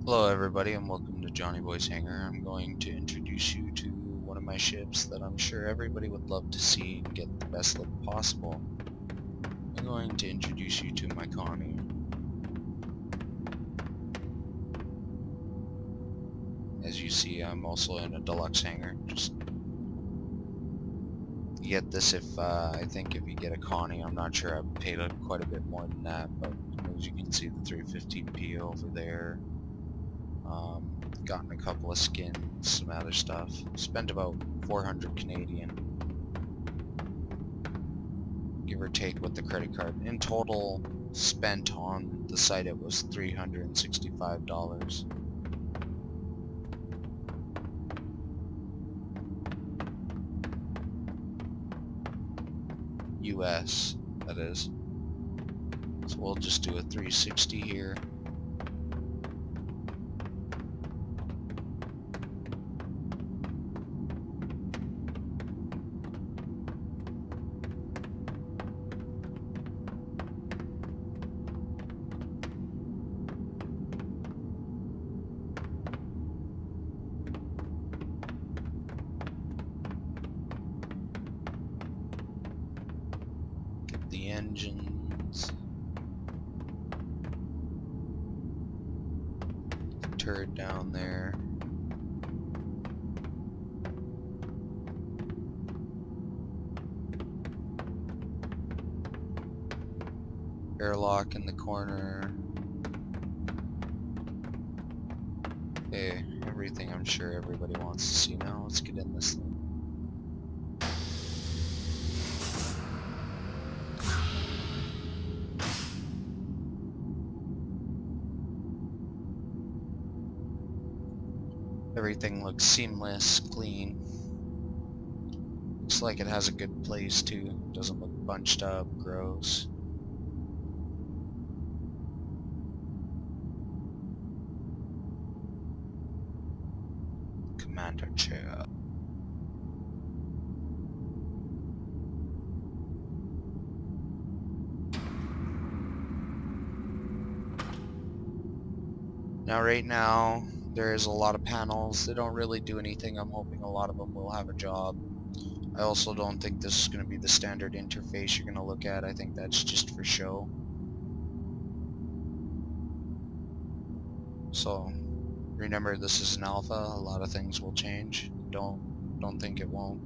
Hello everybody and welcome to Johnny Boy's Hangar. I'm going to introduce you to one of my ships that I'm sure everybody would love to see and get the best look possible. I'm going to introduce you to my Connie. As you see, I'm also in a deluxe hangar. Just you get this if I think if you get a Connie. I'm not sure. I've paid quite a bit more than that, but as you can see, the 315p over there. Gotten a couple of skins, some other stuff. Spent about 400 Canadian, give or take, with the credit card. In total, spent on the site, it was $365. US, that is. So we'll just do a 360 here. Get the engines. The turret down there. Airlock in the corner. Okay, everything I'm sure everybody wants to see now. Let's get in this thing. Everything looks seamless, clean. Looks like it has a good place too. Doesn't look bunched up, gross. Commander chair. Now right now there is a lot of panels. They don't really do anything. I'm hoping a lot of them will have a job. I also don't think this is going to be the standard interface you're going to look at. I think that's just for show. So remember, this is an alpha. A lot of things will change. Don't think it won't.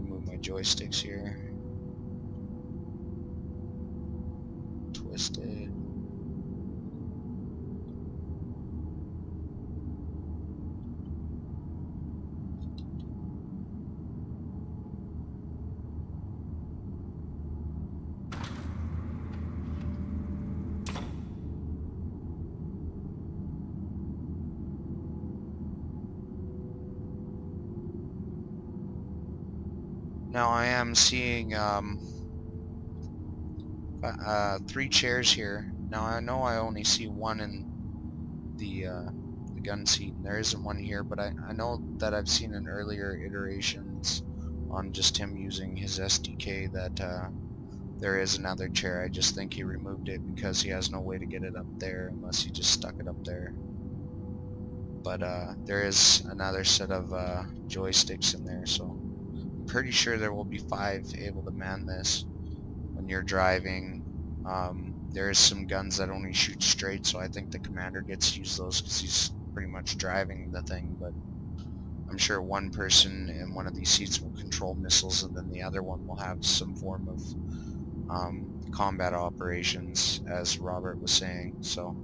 Move my joysticks here. Twist it. Now I am seeing 3 chairs here. Now I know I only see one in the gun seat, and there isn't one here, but I know that I've seen in earlier iterations on just him using his SDK that there is another chair. I just think he removed it because he has no way to get it up there unless he just stuck it up there. But there is another set of joysticks in there, so I'm pretty sure there will be 5 able to man this when you're driving. There is some guns that only shoot straight, so I think the commander gets to use those because he's pretty much driving the thing, but I'm sure one person in one of these seats will control missiles, and then the other one will have some form of combat operations, as Robert was saying. So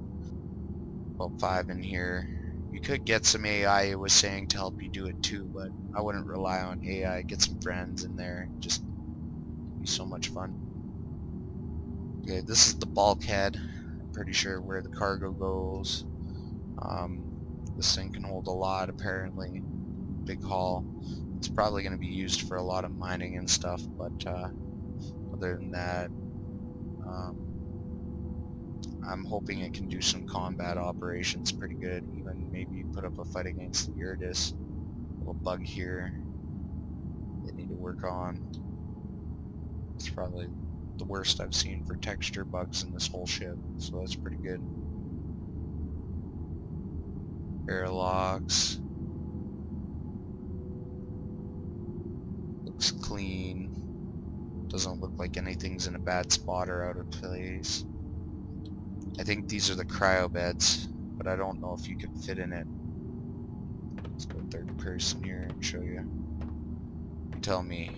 about 5 in here. You could get some AI, it was saying, to help you do it too, but I wouldn't rely on AI. Get some friends in there, just be so much fun. Okay, this is the bulkhead. I'm pretty sure where the cargo goes. This thing can hold a lot, apparently. Big haul. It's probably going to be used for a lot of mining and stuff, but other than that, I'm hoping it can do some combat operations pretty good. Even maybe put up a fight against the Iridis. Little bug here they need to work on. It's probably the worst I've seen for texture bugs in this whole ship, so that's pretty good. Airlocks. Looks clean. Doesn't look like anything's in a bad spot or out of place. I think these are the cryo beds, but I don't know if you can fit in it. Let's go third person here and show you. You tell me.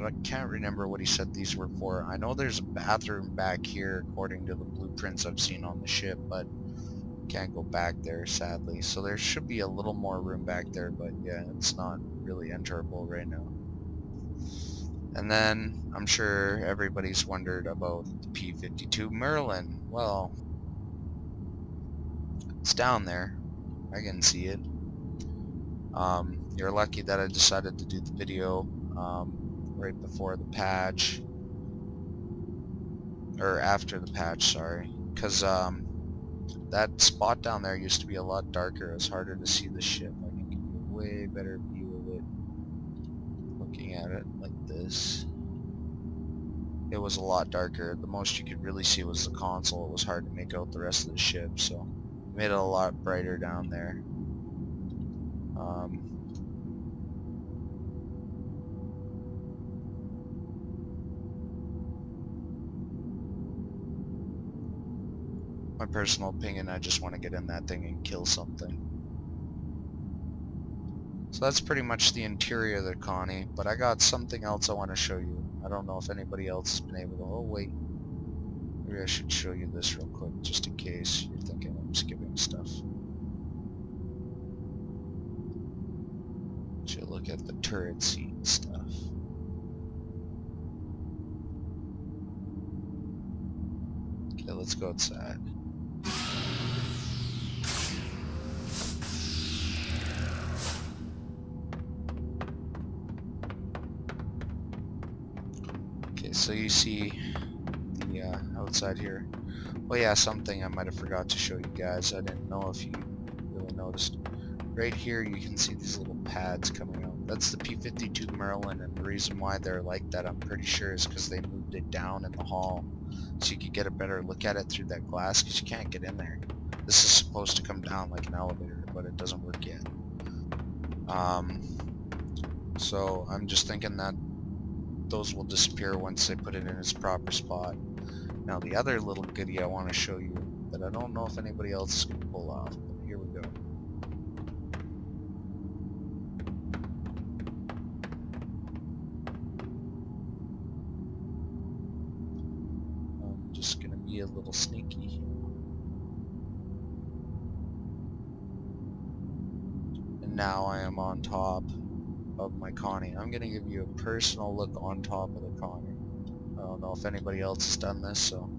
I can't remember what he said these were for. I know there's a bathroom back here according to the blueprints I've seen on the ship, but can't go back there sadly. So there should be a little more room back there, but yeah, it's not really enterable right now. And then I'm sure everybody's wondered about the P-52 Merlin. Well, it's down there. I can see it. You're lucky that I decided to do the video right before the patch, or after the patch, sorry, because that spot down there used to be a lot darker. It was harder to see the ship. I can give you a way better view of it looking at it like this. It was a lot darker. The most you could really see was the console. It was hard to make out the rest of the ship, so it made it a lot brighter down there. My personal opinion, I just want to get in that thing and kill something. So that's pretty much the interior of the Connie, but I got something else I want to show you. I don't know if anybody else has been able to... Oh wait, maybe I should show you this real quick, just in case you're thinking I'm skipping stuff. Should look at the turret seat and stuff. Okay, let's go outside. Okay, so you see the outside here. Well, yeah, something I might have forgot to show you guys. I didn't know if you really noticed. Right here, you can see these little pads coming out. That's the P-52 Merlin, and the reason why they're like that, I'm pretty sure, is because they moved it down in the hall, so you could get a better look at it through that glass, because you can't get in there. This is supposed to come down like an elevator, but it doesn't work yet. So I'm just thinking that those will disappear once they put it in its proper spot. Now the other little goodie I want to show you that I don't know if anybody else is going to pull off, but here we go. I'm just going to be a little sneaky. And now I am on top of my Connie. I'm going to give you a personal look on top of the Connie. I don't know if anybody else has done this, so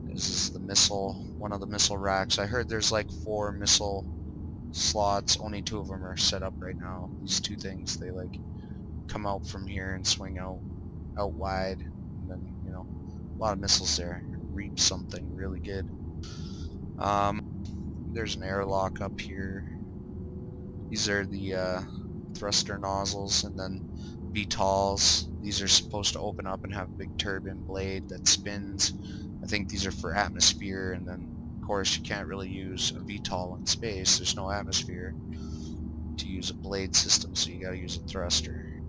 this is the missile, one of the missile racks. I heard there's like 4 missile slots, only 2 of them are set up right now. These 2 things, they like come out from here and swing out wide, and then, you know, a lot of missiles there. Reap something really good. There's an airlock up here. These are the thruster nozzles, and then VTOLs. These are supposed to open up and have a big turbine blade that spins. I think these are for atmosphere, and then of course you can't really use a VTOL in space. There's no atmosphere to use a blade system, so you gotta use a thruster.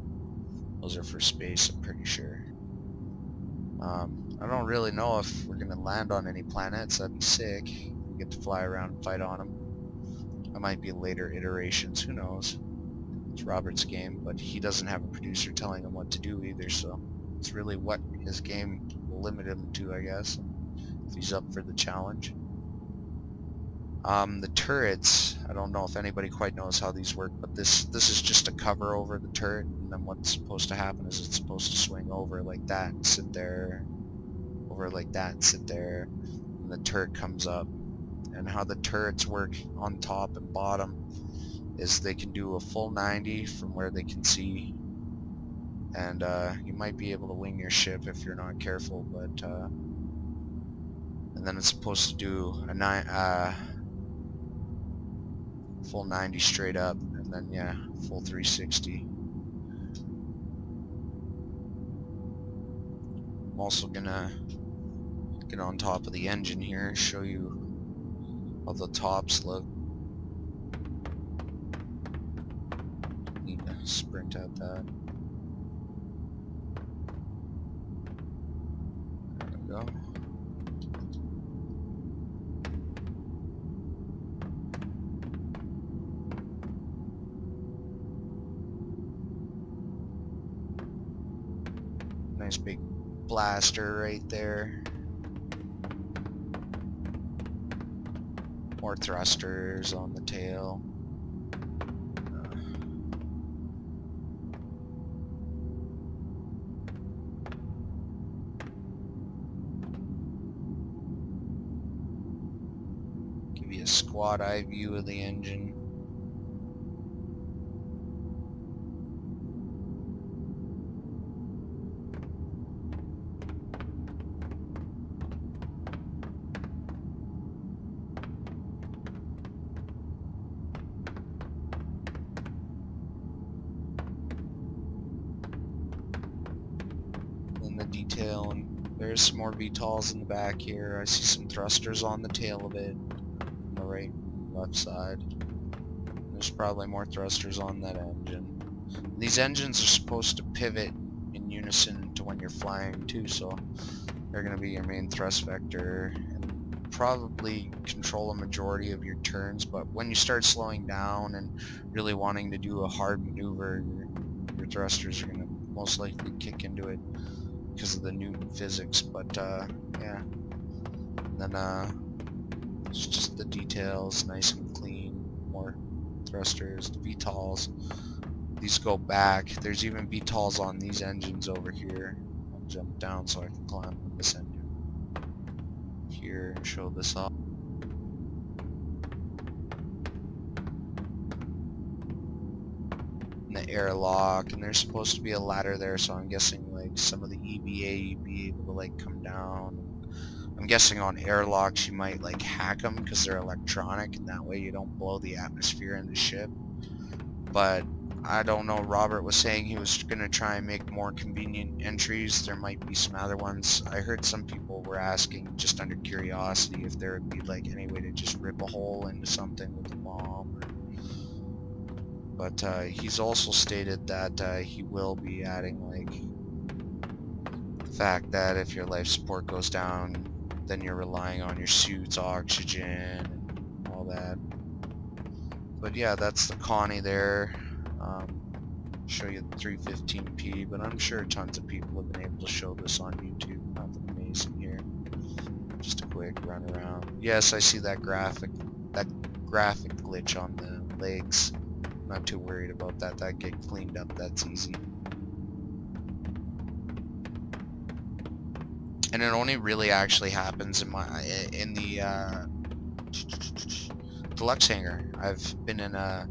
Those are for space, I'm pretty sure. I don't really know if we're gonna land on any planets. That'd be sick. We get to fly around and fight on them. That might be later iterations, who knows. It's Robert's game, but he doesn't have a producer telling him what to do either, so it's really what his game will limit him to, I guess, if he's up for the challenge. The turrets, I don't know if anybody quite knows how these work, but this is just a cover over the turret, and then what's supposed to happen is it's supposed to swing over like that and sit there, over like that and sit there, and the turret comes up. And how the turrets work on top and bottom is they can do a full 90 from where they can see, and you might be able to wing your ship if you're not careful, but and then it's supposed to do a full 90 straight up, and then yeah, full 360. I'm also gonna get on top of the engine here, show you how the tops look. Need to sprint at that. There we go. Nice big blaster right there. More thrusters on the tail. Give you a squad eye view of the engine. The detail, and there's some more VTOLs in the back here. I see some thrusters on the tail of it, on the right and left side. There's probably more thrusters on that engine. These engines are supposed to pivot in unison to when you're flying too, so they're going to be your main thrust vector and probably control a majority of your turns, but when you start slowing down and really wanting to do a hard maneuver, your thrusters are going to most likely kick into it because of the Newton physics. But yeah, and then it's just the details, nice and clean. More thrusters, VTOLs. These go back. There's even VTOLs on these engines over here. I'll jump down so I can climb on this engine here and show this off. And the airlock, and there's supposed to be a ladder there, so I'm guessing like some of the EVA you'd be able to like come down. I'm guessing on airlocks you might like hack them because they're electronic, and that way you don't blow the atmosphere in the ship. But I don't know, Robert was saying he was going to try and make more convenient entries. There might be some other ones. I heard some people were asking just under curiosity if there would be like any way to just rip a hole into something with a bomb. But he's also stated that he will be adding like the fact that if your life support goes down, then you're relying on your suit's oxygen and all that. But yeah, that's the Connie there. Show you the 315p, but I'm sure tons of people have been able to show this on YouTube. Nothing amazing here. Just a quick run around. Yes, I see that graphic glitch on the legs. Not too worried about that. That get cleaned up. That's easy. And it only really actually happens in the deluxe hangar. I've been in a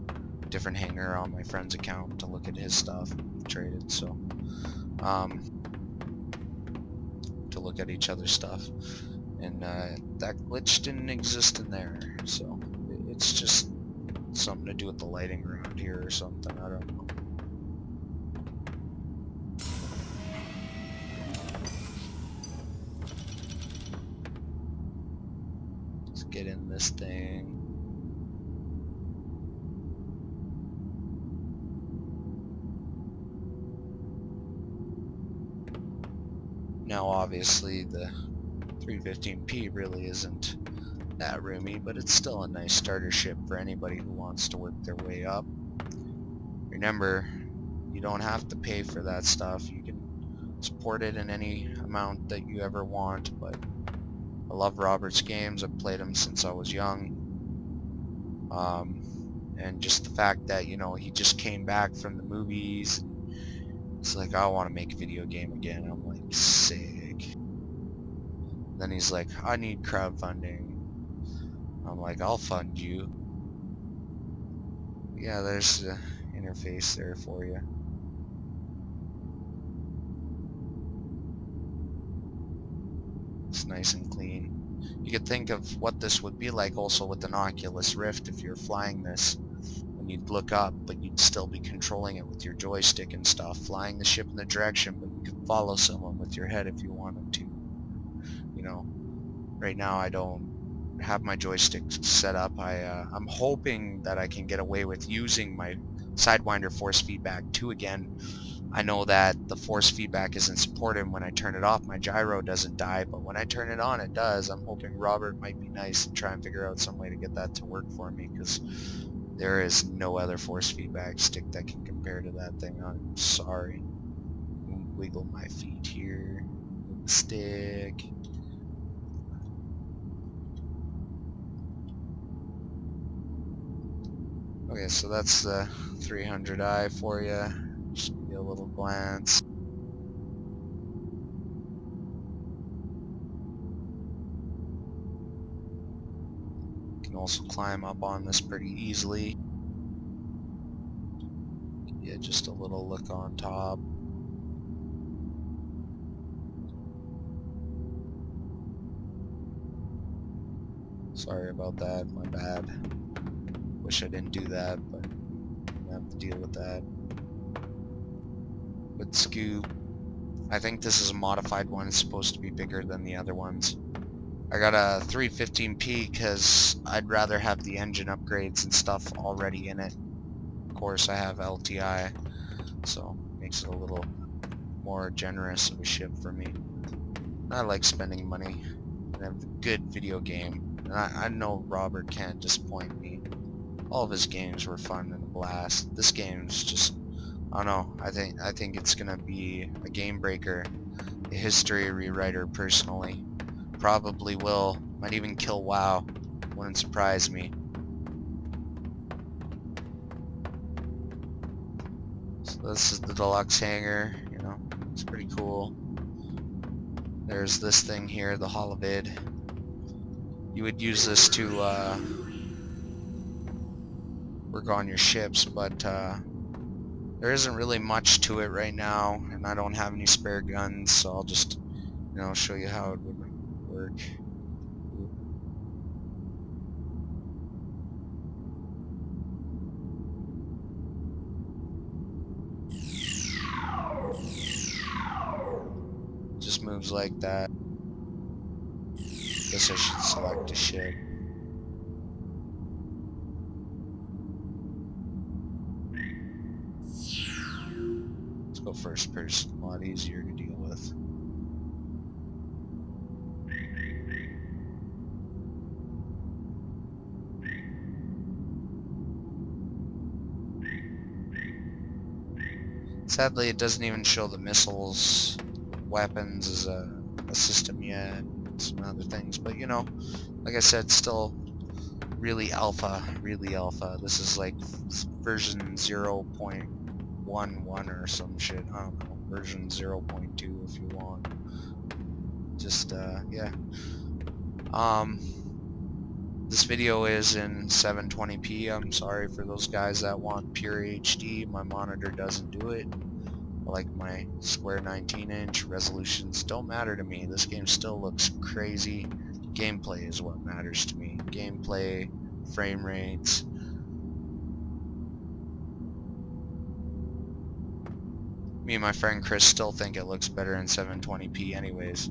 different hangar on my friend's account to look at his stuff traded, so to look at each other's stuff, and that glitch didn't exist in there, so it's just something to do with the lighting around here or something. I don't know. Let's get in this thing. Now obviously the 315p really isn't that roomy, but it's still a nice starter ship for anybody who wants to work their way up. Remember, you don't have to pay for that stuff. You can support it in any amount that you ever want, but I love Robert's games. I've played them since I was young. And just the fact that, you know, he just came back from the movies and it's like, I want to make a video game again. I'm like, sick. Then he's like, I need crowdfunding. I'm like, I'll fund you. Yeah, there's the interface there for you. It's nice and clean. You could think of what this would be like also with an Oculus Rift if you're flying this. When you'd look up, but you'd still be controlling it with your joystick and stuff, flying the ship in the direction, but you could follow someone with your head if you wanted to. You know, right now I don't have my joystick set up. I'm hoping that I can get away with using my Sidewinder force feedback too again. I know that the force feedback isn't supported. When I turn it off, my gyro doesn't die, but when I turn it on, it does. I'm hoping Robert might be nice and try and figure out some way to get that to work for me, because there is no other force feedback stick that can compare to that thing. I'm sorry. Wiggle my feet here. Stick. Okay, so that's the 300i for you. Just give you a little glance. You can also climb up on this pretty easily. Yeah, just a little look on top. Sorry about that, my bad. Wish I didn't do that, but I have to deal with that. With Scoop, I think this is a modified one. It's supposed to be bigger than the other ones. I got a 315p because I'd rather have the engine upgrades and stuff already in it. Of course, I have LTI, so it makes it a little more generous of a ship for me. I like spending money and have a good video game. And I know Robert can't disappoint me. All of his games were fun and a blast. This game's just, I don't know, I think it's gonna be a game breaker, a history rewriter personally. Probably will. Might even kill WoW. Wouldn't surprise me. So this is the deluxe hangar, you know, it's pretty cool. There's this thing here, the holovid. You would use this to work on your ships, but there isn't really much to it right now, and I don't have any spare guns, so I'll just, you know, show you how it would work. Just moves like that. Guess I should select a ship. Let's go first person, a lot easier to deal with. Sadly, it doesn't even show the missiles, weapons as a system yet, some other things, but you know, like I said, still really alpha, really alpha. This is like version 0.11 or some shit, I don't know, version 0.2 if you want. Just, yeah. This video is in 720p. I'm sorry for those guys that want pure HD. My monitor doesn't do it. I like my square 19-inch. Resolutions don't matter to me. This game still looks crazy. Gameplay is what matters to me. Gameplay, frame rates. Me and my friend Chris still think it looks better in 720p anyways.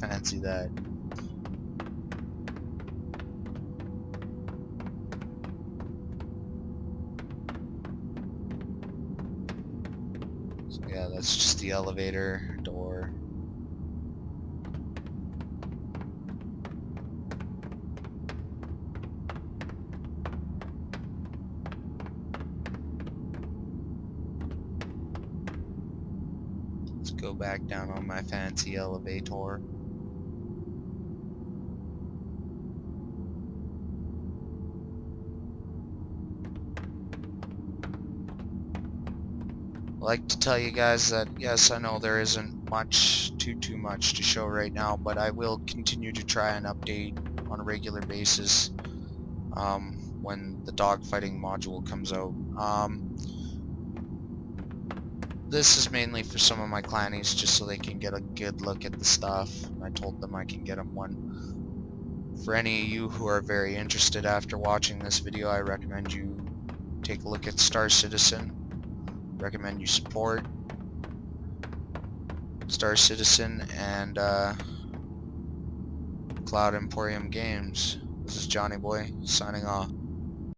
Fancy that. So yeah, that's just the elevator door. Let's go back down on my fancy elevator. I like to tell you guys that yes, I know there isn't much, too much to show right now, but I will continue to try and update on a regular basis when the dogfighting module comes out. This is mainly for some of my clannies, just so they can get a good look at the stuff. I told them I can get them one. For any of you who are very interested after watching this video, I recommend you take a look at Star Citizen. Recommend you support Star Citizen and Cloud Emporium Games. This is Johnny Boy signing off.